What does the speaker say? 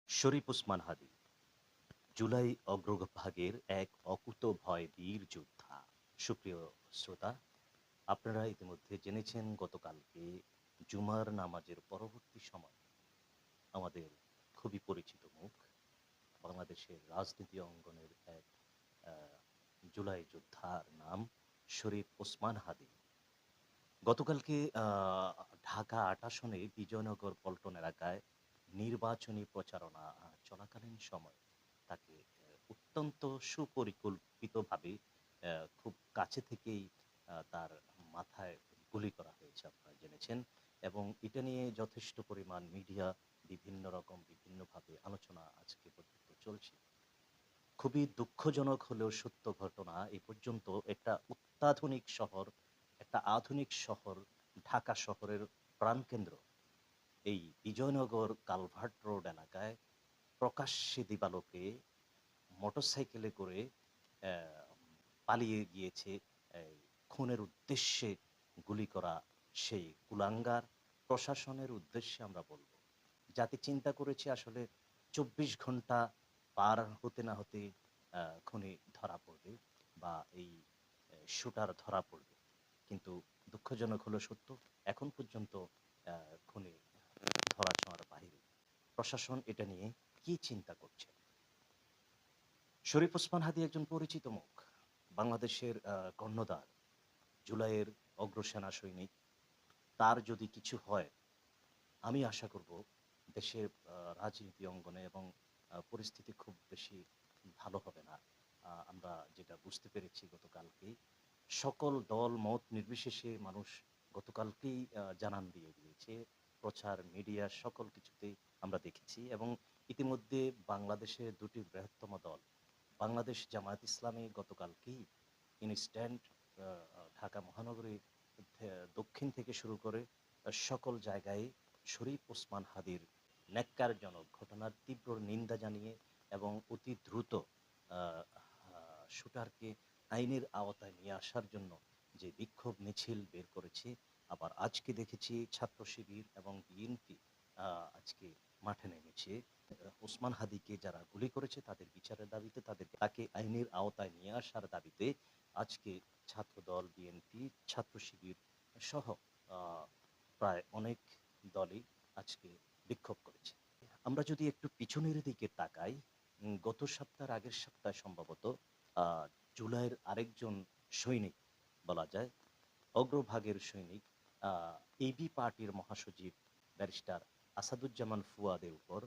শরীফ ওসমান হাদি জুলাই অগ্রভাগের এক অকুতোভয় বীর যোদ্ধা। সুপ্রিয় শ্রোতা, আপনারা ইতিমধ্যে জেনেছেন গতকালকে জুমার নামাজের পরবর্তী সময়ে আমাদের খুবই পরিচিত মুখ, বাংলাদেশের রাজনীতি অঙ্গনের এক আহ, জুলাই যোদ্ধার নাম শরীফ ওসমান হাদি। গতকালকে ঢাকা ৮ আসনে বিজয়নগর পল্টন এলাকায় নির্বাচনী প্রচারণা চলাকালীন সময়ে তাকে অত্যন্ত সুপরিকল্পিতভাবে খুব কাছে থেকেই তার মাথায় গুলি করা হয়েছে, আপনারা জেনেছেন। এবং এটা নিয়ে যথেষ্ট পরিমাণ মিডিয়া বিভিন্ন রকম বিভিন্নভাবে আলোচনা আজকে পর্যন্ত চলছে। খুবই দুঃখজনক হলেও সত্য ঘটনা, এই পর্যন্ত একটা আধুনিক শহর, ঢাকা শহরের প্রাণকেন্দ্র এই বিজয়নগর কালভার্ট রোড এলাকায় প্রকাশ্যে দিবালোকে মোটরসাইকেলে করে আহ, পালিয়ে গিয়েছে এই খুনের উদ্দেশ্যে গুলি করা সেই কুলাঙ্গার। প্রশাসনের উদ্দেশ্যে আমরা বলবো, জাতি চিন্তা করেছে আসলে ২৪ ঘন্টা পার হতে না হতে খুনি ধরা পড়বে বা এই শুটার ধরা পড়বে, কিন্তু দুঃখজনক হলো সত্য, এখন পর্যন্ত খুনি ধরা ছোঁয়ার বাইরে। প্রশাসন এটা নিয়ে কি চিন্তা করছে? শরীফ ওসমান হাদি একজন পরিচিত মুখ, বাংলাদেশের কর্ণধার, জুলাইয়ের অগ্রসেনা সৈনিক। তার যদি কিছু হয়, আমি আশা করব দেশের রাজনীতি অঙ্গনে এবং পরিস্থিতি খুব বেশি ভালো হবে না। আমরা যেটা বুঝতে পেরেছি গতকালকেই, সকল দল মত নির্বিশেষে মানুষ গতকালকেই জানান দিয়ে দিয়েছে। প্রচার, মিডিয়া সকল কিছুতেই আমরা দেখেছি। এবং ইতিমধ্যে বাংলাদেশের দুটি বৃহত্তম দল, বাংলাদেশ জামায়াত ইসলামী গতকালকেই ইনস্ট্যান্ট ঢাকা মহানগরী দক্ষিণ থেকে শুরু করে সকল জায়গায় শরীফ ওসমান হাদির ন্যাক্কারজনক ঘটনার তীব্র নিন্দা জানিয়ে এবং অতি দ্রুত শুটারকে আইনের আওতায় নিয়ে আসার জন্য যে বিক্ষোভ মিছিল বের করেছে। আবার আজকে দেখেছি ছাত্র শিবির এবং বিএনপি আজকে মাঠে নেমেছে ওসমান হাদিকে যারা গুলি করেছে তাদের বিচারের দাবিতে, তাকে আইনের আওতায় নিয়ে আসার দাবিতে আজকে ছাত্রদল, বিএনপি, ছাত্র শিবির সহ আহ, প্রায় অনেক দলই আজকে বিক্ষোভ করেছে। আমরা যদি একটু পিছনের দিকে তাকাই, গত সপ্তাহের আগের সপ্তাহে সম্ভবত আহ, জুলাইয়ের আরেকজন সৈনিক বলা যায়, অগ্রভাগের সৈনিক, এবি পার্টির মহাসচিব ব্যারিস্টার আসাদুজ্জামান ফুয়াদের উপর